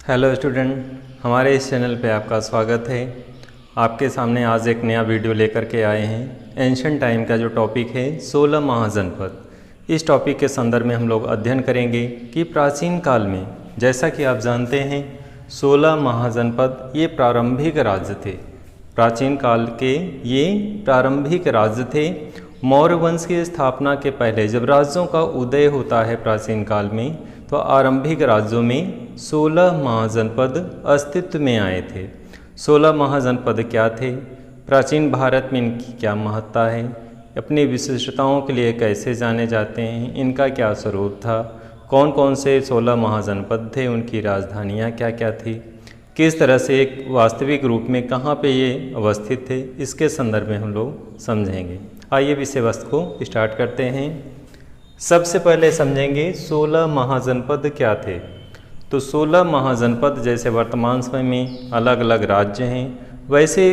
Hello student, हमारे इस channel पे आपका स्वागत है। आपके सामने आज एक नया वीडियो लेकर के आए हैं। एंशिएंट टाइम का जो टॉपिक है 16 महाजनपद। इस टॉपिक के संदर्भ में हम लोग अध्ययन करेंगे कि प्राचीन काल में, जैसा कि आप जानते हैं, 16 महाजनपद ये प्रारंभिक राज्य थे। प्राचीन काल के ये प्रारंभिक राज्य थे। मौर्य वंश की स्थापना के पहले जब राज्यों का उदय होता है प्राचीन काल में, तो आरंभिक राज्यों में 16 महाजनपद अस्तित्व में आए थे। 16 महाजनपद क्या थे, प्राचीन भारत में इनकी क्या महत्ता है, अपनी विशिष्टताओं के लिए कैसे जाने जाते हैं, इनका क्या स्वरूप था, कौन कौन से 16 महाजनपद थे, उनकी राजधानियाँ क्या क्या थी, किस तरह से एक वास्तविक रूप में कहाँ पे ये अवस्थित थे, इसके संदर्भ में हम लोग समझेंगे। आइए विषय वस्तु को स्टार्ट करते हैं। सबसे पहले समझेंगे 16 महाजनपद क्या थे। तो 16 महाजनपद जैसे वर्तमान समय में अलग अलग राज्य हैं, वैसे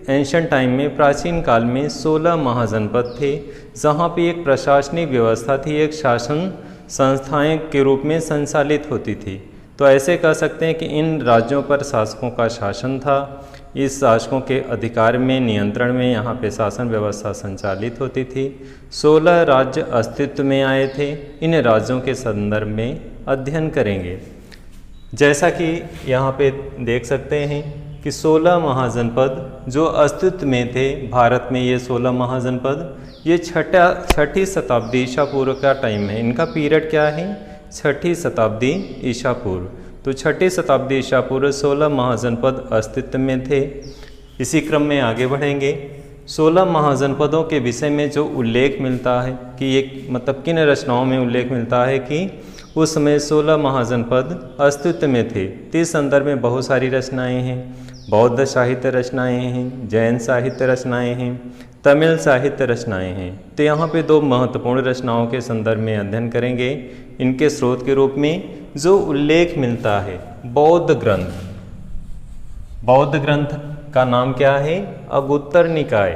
एंशिएंट टाइम में प्राचीन काल में 16 महाजनपद थे, जहाँ पे एक प्रशासनिक व्यवस्था थी, एक शासन संस्थाएं के रूप में संचालित होती थी। तो ऐसे कह सकते हैं कि इन राज्यों पर शासकों का शासन था। इस शासकों के अधिकार में, नियंत्रण में यहाँ पे शासन व्यवस्था संचालित होती थी। 16 राज्य अस्तित्व में आए थे। इन राज्यों के संदर्भ में अध्ययन करेंगे। जैसा कि यहाँ पे देख सकते हैं कि 16 महाजनपद जो अस्तित्व में थे भारत में, ये 16 महाजनपद ये छठी शताब्दी ईसा पूर्व का टाइम है। इनका पीरियड क्या है, छठी शताब्दी ईसा पूर्व। तो छठी शताब्दी ईसा पूर्व 16 महाजनपद अस्तित्व में थे। इसी क्रम में आगे बढ़ेंगे। 16 महाजनपदों के विषय में जो उल्लेख मिलता है कि एक किन रचनाओं में उल्लेख मिलता है कि उस समय 16 महाजनपद अस्तित्व में थे। तो इस संदर्भ में बहुत सारी रचनाएं हैं। बौद्ध साहित्य रचनाएं हैं, जैन साहित्य रचनाएं हैं, तमिल साहित्य रचनाएं हैं। तो यहाँ पे दो महत्वपूर्ण रचनाओं के संदर्भ में अध्ययन करेंगे। इनके स्रोत के रूप में जो उल्लेख मिलता है बौद्ध ग्रंथ। बौद्ध ग्रंथ का नाम क्या है, अगुत्तर निकाय।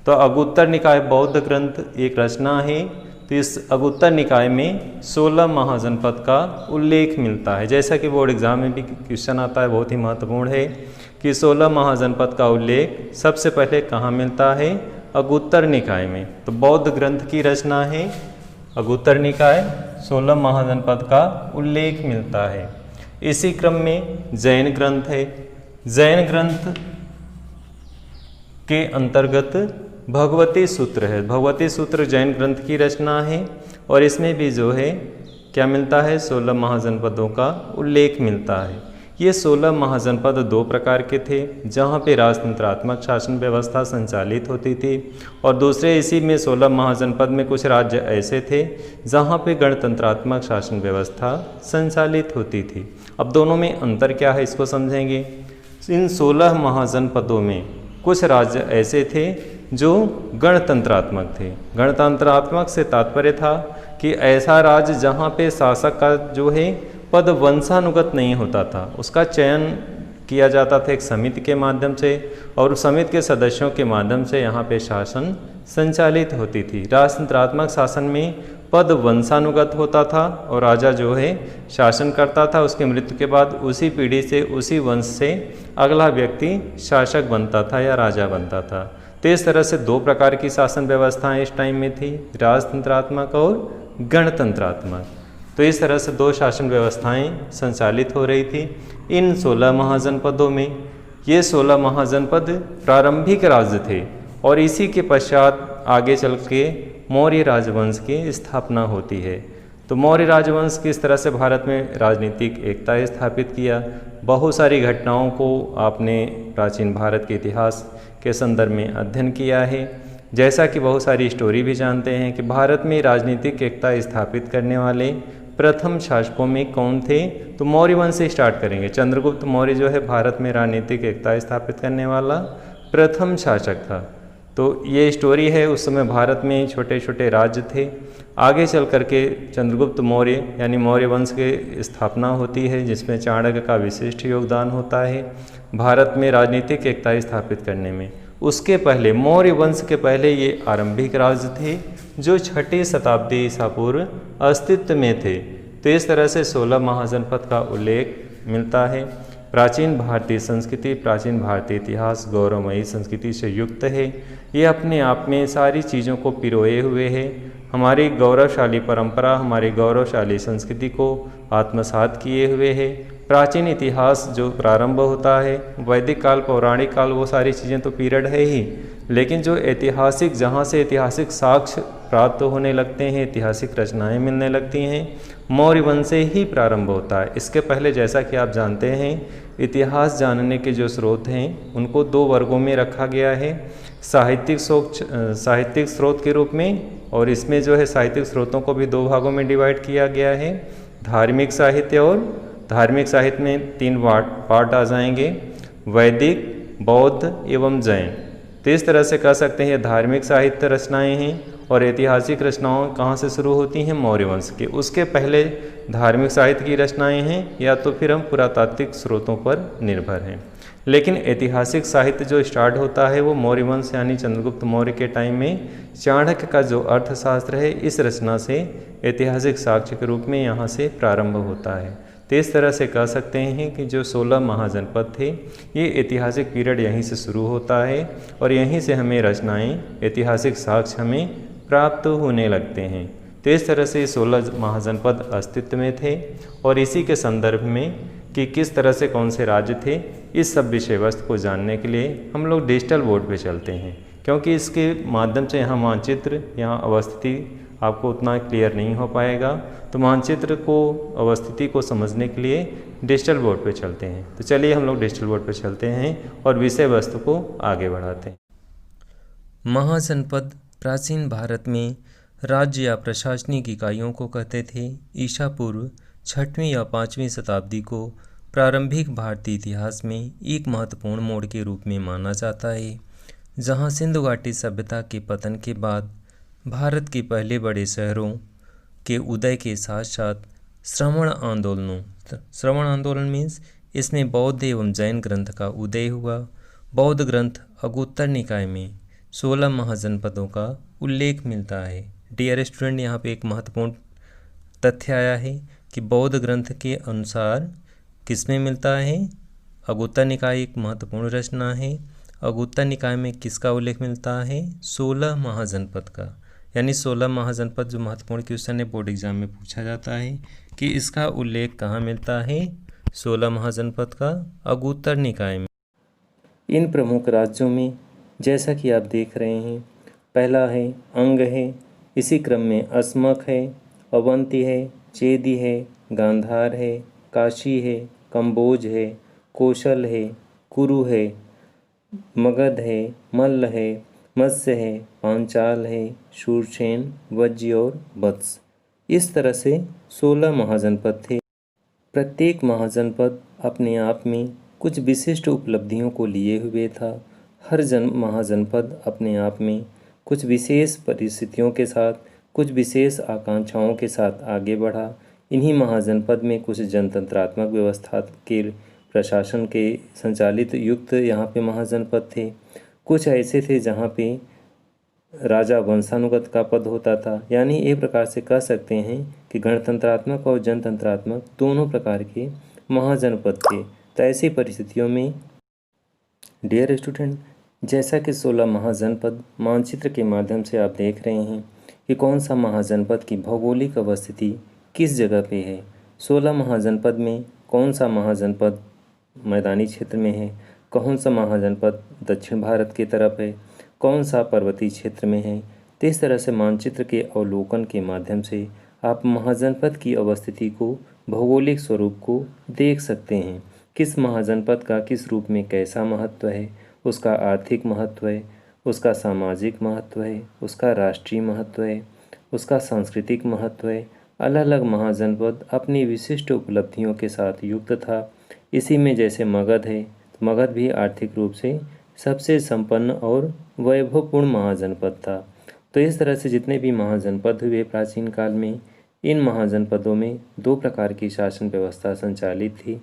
तो अगुत्तर निकाय बौद्ध ग्रंथ एक रचना है। तो इस अगुत्तर निकाय में 16 महाजनपद का उल्लेख मिलता है। जैसा कि बोर्ड एग्जाम में भी क्वेश्चन आता है, बहुत ही महत्वपूर्ण है कि 16 महाजनपद का उल्लेख सबसे पहले कहाँ मिलता है, अगुत्तर निकाय में। तो बौद्ध ग्रंथ की रचना है अगुत्तर निकाय, 16 महाजनपद का उल्लेख मिलता है। इसी क्रम में जैन ग्रंथ है। जैन ग्रंथ के अंतर्गत भगवती सूत्र है। भगवती सूत्र जैन ग्रंथ की रचना है और इसमें भी जो है क्या मिलता है, 16 महाजनपदों का उल्लेख मिलता है। ये 16 महाजनपद दो प्रकार के थे, जहाँ पे राजतंत्रात्मक शासन व्यवस्था संचालित होती थी, और दूसरे इसी में 16 महाजनपद में कुछ राज्य ऐसे थे जहाँ पे गणतंत्रात्मक शासन व्यवस्था संचालित होती थी। अब दोनों में अंतर क्या है, इसको समझेंगे। इन 16 महाजनपदों में कुछ राज्य ऐसे थे जो गणतंत्रात्मक थे। गणतंत्रात्मक से तात्पर्य था कि ऐसा राज्य जहाँ पे शासक का जो है पद वंशानुगत नहीं होता था, उसका चयन किया जाता था एक समिति के माध्यम से, और उस समिति के सदस्यों के माध्यम से यहाँ पे शासन संचालित होती थी। राजतंत्रात्मक शासन में पद वंशानुगत होता था और राजा जो है शासन करता था। उसके मृत्यु के बाद उसी पीढ़ी से, उसी वंश से अगला व्यक्ति शासक बनता था या राजा बनता था। तो इस तरह से दो प्रकार की शासन व्यवस्थाएं इस टाइम में थी, राजतंत्रात्मक और गणतंत्रात्मक। तो इस तरह से दो शासन व्यवस्थाएं संचालित हो रही थी इन 16 महाजनपदों में। ये 16 महाजनपद प्रारंभिक राज्य थे और इसी के पश्चात आगे चल के मौर्य राजवंश की स्थापना होती है। तो मौर्य राजवंश किस तरह से भारत में राजनीतिक एकता स्थापित किया, बहुत सारी घटनाओं को आपने प्राचीन भारत के इतिहास के संदर्भ में अध्ययन किया है। जैसा कि बहुत सारी स्टोरी भी जानते हैं कि भारत में राजनीतिक एकता स्थापित करने वाले प्रथम शासकों में कौन थे। तो मौर्य वंश से स्टार्ट करेंगे। चंद्रगुप्त मौर्य जो है भारत में राजनीतिक एकता स्थापित करने वाला प्रथम शासक था। तो ये स्टोरी है, उस समय भारत में छोटे छोटे राज्य थे। आगे चल करके चंद्रगुप्त मौर्य यानी मौर्य वंश की स्थापना होती है, जिसमें चाणक्य का विशिष्ट योगदान होता है भारत में राजनीतिक एकता स्थापित करने में। उसके पहले मौर्य वंश के पहले ये आरंभिक राज्य थे जो छठी शताब्दी ईसा पूर्व अस्तित्व में थे। तो इस तरह से 16 महाजनपद का उल्लेख मिलता है। प्राचीन भारतीय संस्कृति, प्राचीन भारतीय इतिहास गौरवमयी संस्कृति से युक्त है। ये अपने आप में सारी चीज़ों को पिरोए हुए है। हमारी गौरवशाली परंपरा, हमारी गौरवशाली संस्कृति को आत्मसात किए हुए है। प्राचीन इतिहास जो प्रारंभ होता है, वैदिक काल, पौराणिक काल, वो सारी चीज़ें तो पीरियड है ही, लेकिन जो ऐतिहासिक, जहाँ से ऐतिहासिक साक्ष्य प्राप्त होने लगते हैं, ऐतिहासिक रचनाएं मिलने लगती हैं, मौर्य वंश से ही प्रारंभ होता है। इसके पहले जैसा कि आप जानते हैं, इतिहास जानने के जो स्रोत हैं उनको दो वर्गों में रखा गया है, साहित्यिक स्रोत के रूप में, और इसमें जो है साहित्यिक स्रोतों को भी दो भागों में डिवाइड किया गया है, धार्मिक साहित्य। और धार्मिक साहित्य में तीन पार्ट आ जाएंगे, वैदिक, बौद्ध एवं जैन। तो इस तरह से कह सकते हैं ये धार्मिक साहित्य रचनाएं हैं, और ऐतिहासिक रचनाओं कहाँ से शुरू होती हैं? मौर्य वंश के। उसके पहले धार्मिक साहित्य की रचनाएं हैं, या तो फिर हम पुरातात्विक स्रोतों पर निर्भर हैं। लेकिन ऐतिहासिक साहित्य जो स्टार्ट होता है वो मौर्य वंश यानी चंद्रगुप्त मौर्य के टाइम में चाणक्य का जो अर्थशास्त्र है, इस रचना से ऐतिहासिक साक्ष्य के रूप में यहाँ से प्रारंभ होता है। तो इस तरह से कह सकते हैं कि जो 16 महाजनपद थे, ये ऐतिहासिक पीरियड यहीं से शुरू होता है, और यहीं से हमें रचनाएं, ऐतिहासिक साक्ष्य हमें प्राप्त होने लगते हैं। तो इस तरह से 16 महाजनपद अस्तित्व में थे, और इसी के संदर्भ में कि किस तरह से कौन से राज्य थे, इस सब विषय वस्तु को जानने के लिए हम लोग डिजिटल बोर्ड पे चलते हैं, क्योंकि इसके माध्यम से यहाँ मानचित्र, यहाँ अवस्थिति आपको उतना क्लियर नहीं हो पाएगा। तो मानचित्र को, अवस्थिति को समझने के लिए डिजिटल बोर्ड पे चलते हैं। तो चलिए हम लोग डिजिटल बोर्ड पे चलते हैं और विषय वस्तु को आगे बढ़ाते हैं। महाजनपद प्राचीन भारत में राज्य या प्रशासनिक इकाइयों को कहते थे। ईसा पूर्व 6वीं या 5वीं शताब्दी को प्रारंभिक भारतीय इतिहास में एक महत्वपूर्ण मोड़ के रूप में माना जाता है, जहां सिंधु घाटी सभ्यता के पतन के बाद भारत के पहले बड़े शहरों के उदय के साथ साथ श्रवण आंदोलन मीन्स इसमें बौद्ध एवं जैन ग्रंथ का उदय हुआ। बौद्ध ग्रंथ अगुत्तर निकाय में 16 महाजनपदों का उल्लेख मिलता है। डियर स्टूडेंट, यहाँ पे एक महत्वपूर्ण तथ्य आया है कि बौद्ध ग्रंथ के अनुसार किसमें मिलता है? अगुत्तर निकाय एक महत्वपूर्ण रचना है। अगुत्तर निकाय में किसका उल्लेख मिलता है? 16 महाजनपद का। यानी 16 महाजनपद, जो महत्वपूर्ण क्वेश्चन है बोर्ड एग्जाम में पूछा जाता है कि इसका उल्लेख कहाँ मिलता है? 16 महाजनपद का अगुत्तर निकाय में। इन प्रमुख राज्यों में जैसा कि आप देख रहे हैं, पहला है अंग है, इसी क्रम में अस्मक है, अवंती है, चेदी है, गांधार है, काशी है, कंबोज है, कौशल है, कुरु है, मगध है, मल्ल है, मत्स्य है, पांचाल है, शूरसेन, वज्जी और वत्स। इस तरह से 16 महाजनपद थे। प्रत्येक महाजनपद अपने आप में कुछ विशिष्ट उपलब्धियों को लिए हुए था। हर महाजनपद अपने आप में कुछ विशेष परिस्थितियों के साथ, कुछ विशेष आकांक्षाओं के साथ आगे बढ़ा। इन्हीं महाजनपद में कुछ जनतंत्रात्मक व्यवस्था के प्रशासन के संचालित युक्त यहाँ पे महाजनपद थे। कुछ ऐसे थे जहाँ पे राजा वंशानुगत का पद होता था। यानी एक प्रकार से कह सकते हैं कि गणतंत्रात्मक और जनतंत्रात्मक दोनों प्रकार के महाजनपद थे। तो ऐसी परिस्थितियों में डियर स्टूडेंट, जैसा कि 16 महाजनपद मानचित्र के माध्यम से आप देख रहे हैं कि कौन सा महाजनपद की भौगोलिक अवस्थिति किस जगह पे है। 16 महाजनपद में कौन सा महाजनपद मैदानी क्षेत्र में है, कौन सा महाजनपद दक्षिण भारत की तरफ है, कौन सा पर्वतीय क्षेत्र में है। तो इस तरह से मानचित्र के अवलोकन के माध्यम से आप महाजनपद की अवस्थिति को, भौगोलिक स्वरूप को देख सकते हैं। किस महाजनपद का किस रूप में कैसा महत्व है, उसका आर्थिक महत्व है, उसका सामाजिक महत्व है, उसका राष्ट्रीय महत्व है, उसका सांस्कृतिक महत्व है। अलग अलग महाजनपद अपनी विशिष्ट उपलब्धियों के साथ युक्त था। इसी में जैसे मगध है, तो मगध भी आर्थिक रूप से सबसे संपन्न और वैभवपूर्ण महाजनपद था। तो इस तरह से जितने भी महाजनपद हुए प्राचीन काल में, इन महाजनपदों में दो प्रकार की शासन व्यवस्था संचालित थी।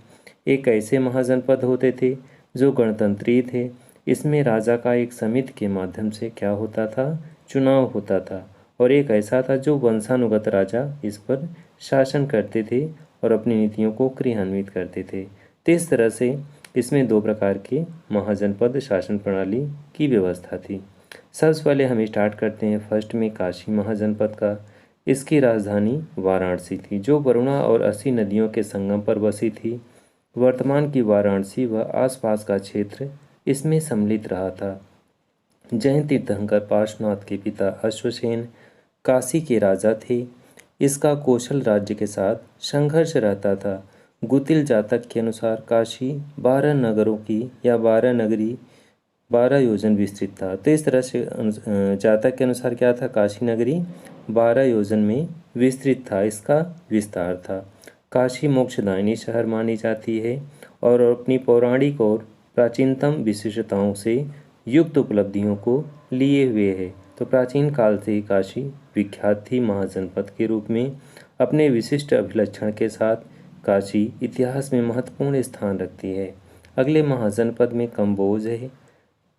एक ऐसे महाजनपद होते थे जो गणतंत्रीय थे। इसमें राजा का एक समिति के माध्यम से क्या होता था? चुनाव होता था। और एक ऐसा था जो वंशानुगत राजा इस पर शासन करते थे और अपनी नीतियों को क्रियान्वित करते थे। तो इस तरह से इसमें 2 प्रकार के महाजनपद शासन प्रणाली की व्यवस्था थी। सबसे पहले हम स्टार्ट करते हैं फर्स्ट में काशी महाजनपद का। इसकी राजधानी वाराणसी थी, जो वरुणा और 80 नदियों के संगम पर बसी थी। वर्तमान की वाराणसी व आसपास का क्षेत्र इसमें सम्मिलित रहा था। जैन तीर्थंकर पार्श्वनाथ के पिता अश्वसेन काशी के राजा थे। इसका कौशल राज्य के साथ संघर्ष रहता था। गुतिल जातक के अनुसार काशी 12 नगरों की या 12 नगरी 12 योजन विस्तृत था। तो इस तरह से जातक के अनुसार क्या था, काशी नगरी 12 योजन में विस्तृत था, इसका विस्तार था। काशी मोक्षदायिनी शहर मानी जाती है और अपनी पौराणिक और प्राचीनतम विशिष्टताओं से युक्त उपलब्धियों को लिए हुए है। तो प्राचीन काल से ही काशी विख्यात थी महाजनपद के रूप में। अपने विशिष्ट अभिलक्षण के साथ काशी इतिहास में महत्वपूर्ण स्थान रखती है। अगले महाजनपद में कंबोज है।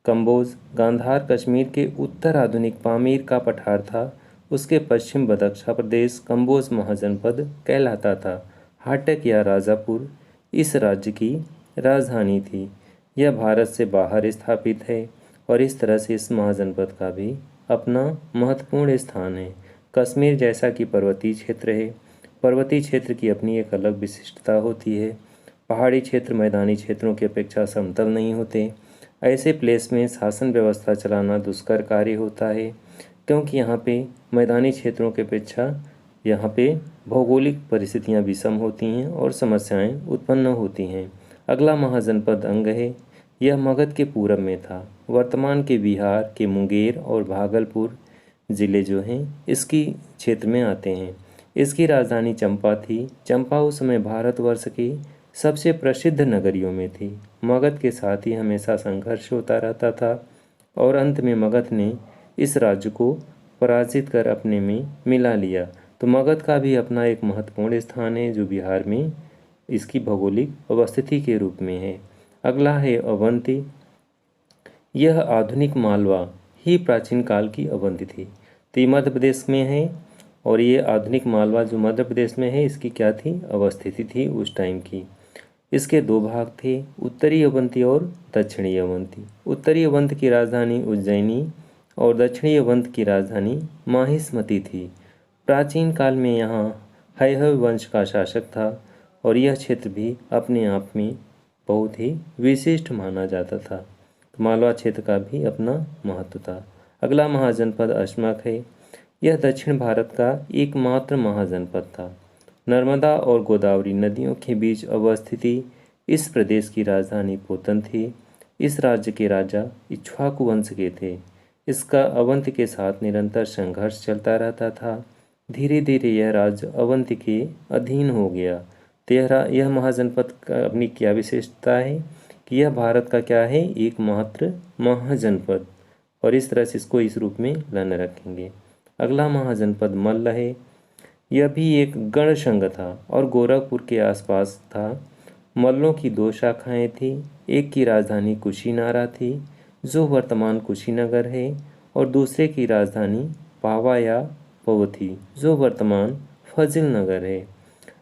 कंबोज गांधार कश्मीर के उत्तर आधुनिक पामीर का पठार था। उसके पश्चिम बदख्शा प्रदेश कंबोज महाजनपद कहलाता था। हाटक या राजापुर इस राज्य की राजधानी थी। यह भारत से बाहर स्थापित है और इस तरह से इस महाजनपद का भी अपना महत्वपूर्ण स्थान है। कश्मीर जैसा कि पर्वतीय क्षेत्र है, पर्वतीय क्षेत्र की अपनी एक अलग विशिष्टता होती है। पहाड़ी क्षेत्र मैदानी क्षेत्रों की अपेक्षा समतल नहीं होते। ऐसे प्लेस में शासन व्यवस्था चलाना दुष्कर कार्य होता है, क्योंकि यहाँ पे मैदानी क्षेत्रों की अपेक्षा यहाँ पे भौगोलिक परिस्थितियाँ विषम होती हैं और समस्याएं उत्पन्न होती हैं। अगला महाजनपद अंग है। यह मगध के पूरब में था। वर्तमान के बिहार के मुंगेर और भागलपुर ज़िले जो हैं इसकी क्षेत्र में आते हैं। इसकी राजधानी चंपा थी। चंपा उस समय भारतवर्ष की सबसे प्रसिद्ध नगरियों में थी। मगध के साथ ही हमेशा संघर्ष होता रहता था और अंत में मगध ने इस राज्य को पराजित कर अपने में मिला लिया। तो मगध का भी अपना एक महत्वपूर्ण स्थान है जो बिहार में इसकी भौगोलिक अवस्थिति के रूप में है। अगला है अवंती। यह आधुनिक मालवा ही प्राचीन काल की अवंती थी। तो ये मध्य प्रदेश में है और ये आधुनिक मालवा जो मध्य प्रदेश में है इसकी क्या थी, अवस्थिति थी उस टाइम की। इसके 2 भाग थे, उत्तरी अवंती और दक्षिणी अवंती। उत्तरी अवंत की राजधानी उज्जैनी और दक्षिणी अवंत की राजधानी माहिष्मती थी। प्राचीन काल में यहाँ हैहय वंश का शासक था और यह क्षेत्र भी अपने आप में बहुत ही विशिष्ट माना जाता था। मालवा क्षेत्र का भी अपना महत्व था। अगला महाजनपद अश्मक है। यह दक्षिण भारत का एकमात्र महाजनपद था। नर्मदा और गोदावरी नदियों के बीच अवस्थिति इस प्रदेश की राजधानी पोतन थी। इस राज्य के राजा इक्ष्वाकु वंश के थे। इसका अवंत के साथ निरंतर संघर्ष चलता रहता था। धीरे धीरे यह राज्य अवंत के अधीन हो गया। तो यह महाजनपद का अपनी क्या विशेषता है कि यह भारत का क्या है, एकमात्र महाजनपद, और इस तरह से इसको इस रूप में लाना रखेंगे। अगला महाजनपद मल्ल है। यह भी एक गण संघ था और गोरखपुर के आसपास था। मल्लों की 2 शाखाएं थी। एक की राजधानी कुशीनारा थी जो वर्तमान कुशीनगर है और दूसरे की राजधानी पावा या पव थी जो वर्तमान फजिल नगर है।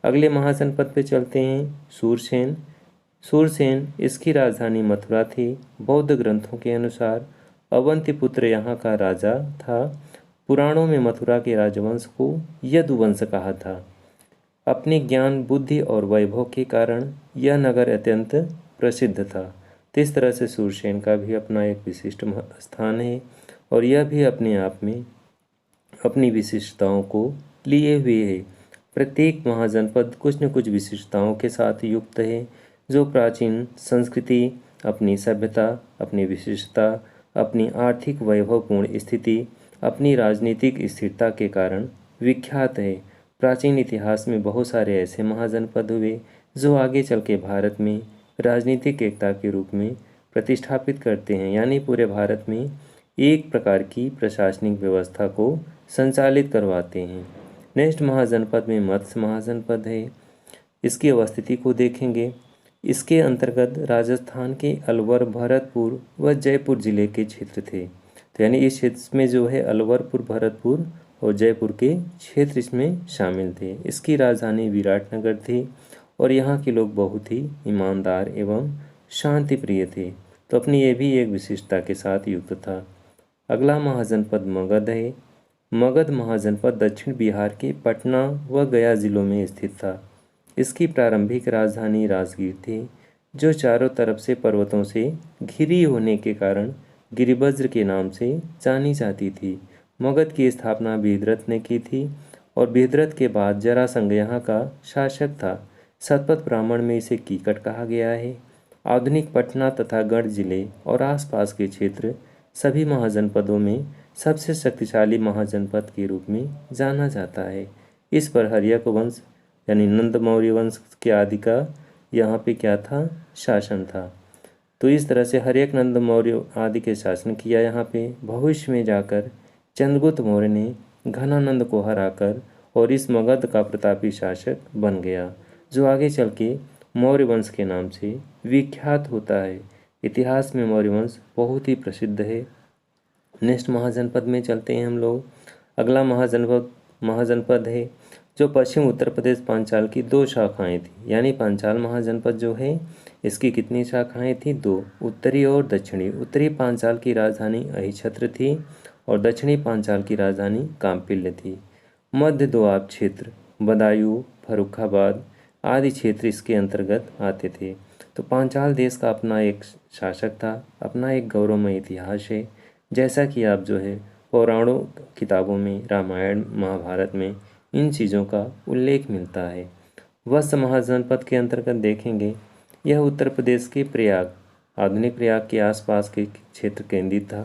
अगले महाजनपद पे चलते हैं सूरसेन। सूरसेन इसकी राजधानी मथुरा थी। बौद्ध ग्रंथों के अनुसार अवंतीपुत्र यहाँ का राजा था। पुराणों में मथुरा के राजवंश को यदुवंश कहा था। अपने ज्ञान, बुद्धि और वैभव के कारण यह नगर अत्यंत प्रसिद्ध था। तो इस तरह से सूरसेन का भी अपना एक विशिष्ट स्थान है और यह भी अपने आप में अपनी विशिष्टताओं को लिए हुए है। प्रत्येक महाजनपद कुछ न कुछ विशिष्टताओं के साथ युक्त है, जो प्राचीन संस्कृति, अपनी सभ्यता, अपनी विशिष्टता, अपनी आर्थिक वैभवपूर्ण स्थिति, अपनी राजनीतिक स्थिरता के कारण विख्यात है। प्राचीन इतिहास में बहुत सारे ऐसे महाजनपद हुए जो आगे चल के भारत में राजनीतिक एकता के रूप में प्रतिष्ठापित करते हैं, यानी पूरे भारत में एक प्रकार की प्रशासनिक व्यवस्था को संचालित करवाते हैं। नेक्स्ट महाजनपद में मत्स्य महाजनपद है। इसकी अवस्थिति को देखेंगे। इसके अंतर्गत राजस्थान के अलवर, भरतपुर व जयपुर जिले के क्षेत्र थे। तो यानी इस क्षेत्र में जो है अलवरपुर, भरतपुर और जयपुर के क्षेत्र इसमें शामिल थे। इसकी राजधानी विराटनगर थी और यहाँ के लोग बहुत ही ईमानदार एवं शांति प्रिय थे। तो अपनी ये भी एक विशिष्टता के साथ युक्त था। अगला महाजनपद मगध है। मगध महाजनपद दक्षिण बिहार के पटना व गया जिलों में स्थित था। इसकी प्रारंभिक राजधानी राजगीर थी, जो चारों तरफ से पर्वतों से घिरी होने के कारण गिरिवज्र के नाम से जानी जाती थी। मगध की स्थापना बृहद्रथ ने की थी और बृहद्रथ के बाद जरासंध यहाँ का शासक था। शतपथ ब्राह्मण में इसे कीकट कहा गया है। आधुनिक पटना तथा गढ़ जिले और आसपास के क्षेत्र सभी महाजनपदों में सबसे शक्तिशाली महाजनपद के रूप में जाना जाता है। इस पर हर्यक वंश यानी नंद मौर्य वंश के आदि का यहाँ पे क्या था, शासन था। तो इस तरह से हर्यक नंद मौर्य आदि के शासन किया यहाँ पे। भविष्य में जाकर चंद्रगुप्त मौर्य ने घनानंद को हराकर और इस मगध का प्रतापी शासक बन गया, जो आगे चल के मौर्य वंश के नाम से विख्यात होता है। इतिहास में मौर्य वंश बहुत ही प्रसिद्ध है। नेक्स्ट महाजनपद में चलते हैं हम लोग। अगला महाजनपद है जो पश्चिम उत्तर प्रदेश पांचाल की 2 शाखाएं थी, यानी पांचाल महाजनपद जो है इसकी कितनी शाखाएं थी, 2, उत्तरी और दक्षिणी। उत्तरी पांचाल की राजधानी अहिछत्र थी और दक्षिणी पांचाल की राजधानी काम्पिल्य थी। मध्य दोआब क्षेत्र बदायूं, फर्रुखाबाद आदि क्षेत्र इसके अंतर्गत आते थे। तो पांचाल देश का अपना एक शासक था, अपना एक गौरवमय इतिहास है। जैसा कि आप जो है पौराणिक किताबों में, रामायण महाभारत में इन चीज़ों का उल्लेख मिलता है। वत्स महाजनपद के अंतर्गत देखेंगे, यह उत्तर प्रदेश के प्रयाग, आधुनिक प्रयाग के आसपास के क्षेत्र केंद्रित था।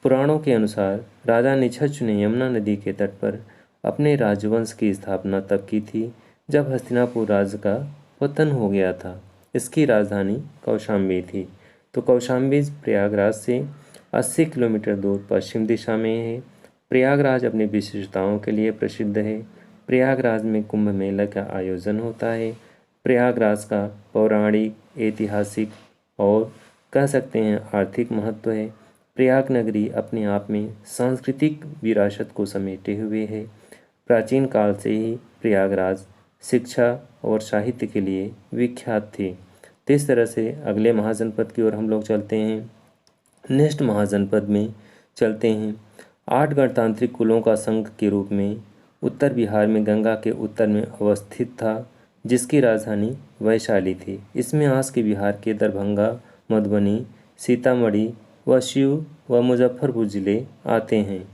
पुराणों के अनुसार राजा निषच्छ ने यमुना नदी के तट पर अपने राजवंश की स्थापना तब की थी जब हस्तिनापुर राज्य का पतन हो गया था। इसकी राजधानी कौशाम्बी थी। तो कौशाम्बी प्रयागराज से 80 किलोमीटर दूर पश्चिम दिशा में है। प्रयागराज अपनी विशिष्टताओं के लिए प्रसिद्ध है। प्रयागराज में कुंभ मेला का आयोजन होता है। प्रयागराज का पौराणिक, ऐतिहासिक और कह सकते हैं आर्थिक महत्व है। प्रयाग नगरी अपने आप में सांस्कृतिक विरासत को समेटे हुए है। प्राचीन काल से ही प्रयागराज शिक्षा और साहित्य के लिए विख्यात थी। तो इस तरह से अगले महाजनपद की ओर हम लोग चलते हैं। नेक्स्ट महाजनपद में चलते हैं। 8 गणतांत्रिक कुलों का संघ के रूप में उत्तर बिहार में गंगा के उत्तर में अवस्थित था, जिसकी राजधानी वैशाली थी। इसमें आज के बिहार के दरभंगा, मधुबनी, सीतामढ़ी व शिव व मुजफ्फरपुर जिले आते हैं।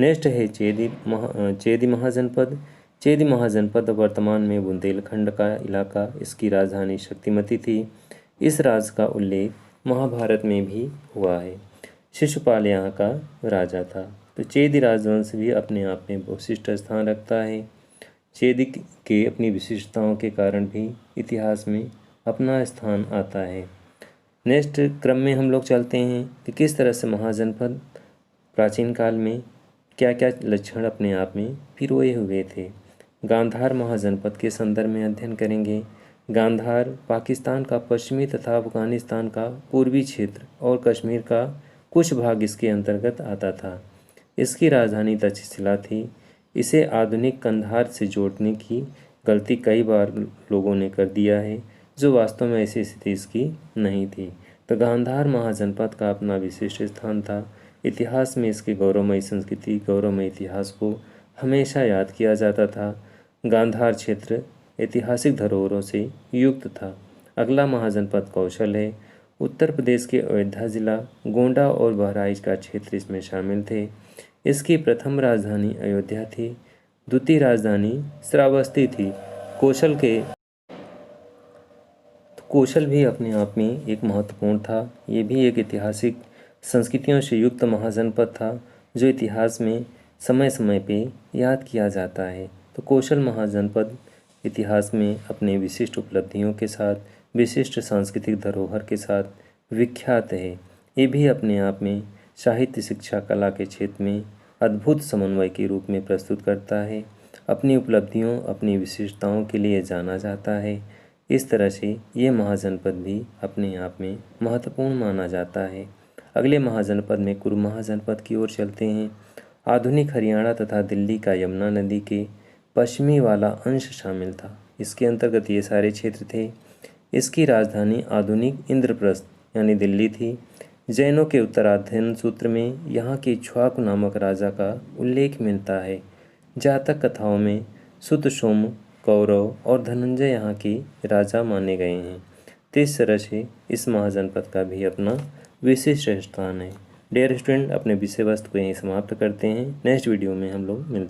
नेक्स्ट है चेदी महाजनपद। चेदी महाजनपद वर्तमान में बुंदेलखंड का इलाका, इसकी राजधानी शक्तिमती थी। इस राज्य का उल्लेख महाभारत में भी हुआ है। शिशुपाल यहाँ का राजा था। तो चेदी राजवंश भी अपने आप में विशिष्ट स्थान रखता है। चेदी के अपनी विशिष्टताओं के कारण भी इतिहास में अपना स्थान आता है। नेक्स्ट क्रम में हम लोग चलते हैं कि किस तरह से महाजनपद प्राचीन काल में क्या क्या लक्षण अपने आप में पिरोए हुए थे। गांधार महाजनपद के संदर्भ में अध्ययन करेंगे। गांधार पाकिस्तान का पश्चिमी तथा अफगानिस्तान का पूर्वी क्षेत्र और कश्मीर का कुछ भाग इसके अंतर्गत आता था। इसकी राजधानी तक्षशिला थी। इसे आधुनिक कंधार से जोड़ने की गलती कई बार लोगों ने कर दिया है, जो वास्तव में ऐसी स्थिति इसकी नहीं थी। तो गांधार महाजनपद का अपना विशिष्ट स्थान था। इतिहास में इसके गौरवमयी संस्कृति, गौरवमय इतिहास को हमेशा याद किया जाता था। गांधार क्षेत्र ऐतिहासिक धरोहरों से युक्त था। अगला महाजनपद कौशल है। उत्तर प्रदेश के अयोध्या जिला, गोंडा और बहराइच का क्षेत्र इसमें शामिल थे। इसकी प्रथम राजधानी अयोध्या थी। द्वितीय राजधानी श्रावस्ती थी। कौशल भी अपने आप में एक महत्वपूर्ण था। ये भी एक ऐतिहासिक संस्कृतियों से युक्त महाजनपद था, जो इतिहास में समय समय पे याद किया जाता है। तो कौशल महाजनपद इतिहास में अपने विशिष्ट उपलब्धियों के साथ, विशिष्ट सांस्कृतिक धरोहर के साथ विख्यात है। ये भी अपने आप में साहित्य, शिक्षा, कला के क्षेत्र में अद्भुत समन्वय के रूप में प्रस्तुत करता है। अपनी उपलब्धियों, अपनी विशिष्टताओं के लिए जाना जाता है। इस तरह से ये महाजनपद भी अपने आप में महत्वपूर्ण माना जाता है। अगले महाजनपद में कुरु महाजनपद की ओर चलते हैं। आधुनिक हरियाणा तथा दिल्ली का यमुना नदी के पश्चिमी वाला अंश शामिल था। इसके अंतर्गत ये सारे क्षेत्र थे। इसकी राजधानी आधुनिक इंद्रप्रस्थ यानी दिल्ली थी। जैनों के उत्तराध्ययन सूत्र में यहाँ के इक्ष्वाकु नामक राजा का उल्लेख मिलता है। जातक कथाओं में सुतसोम, कौरव और धनंजय यहाँ के राजा माने गए हैं। तो इस तरह से इस महाजनपद का भी अपना विशिष्ट स्थान है। डियर स्टूडेंट, अपने विषय वस्तु को यहीं समाप्त करते हैं। नेक्स्ट वीडियो में हम लोग मिलते हैं।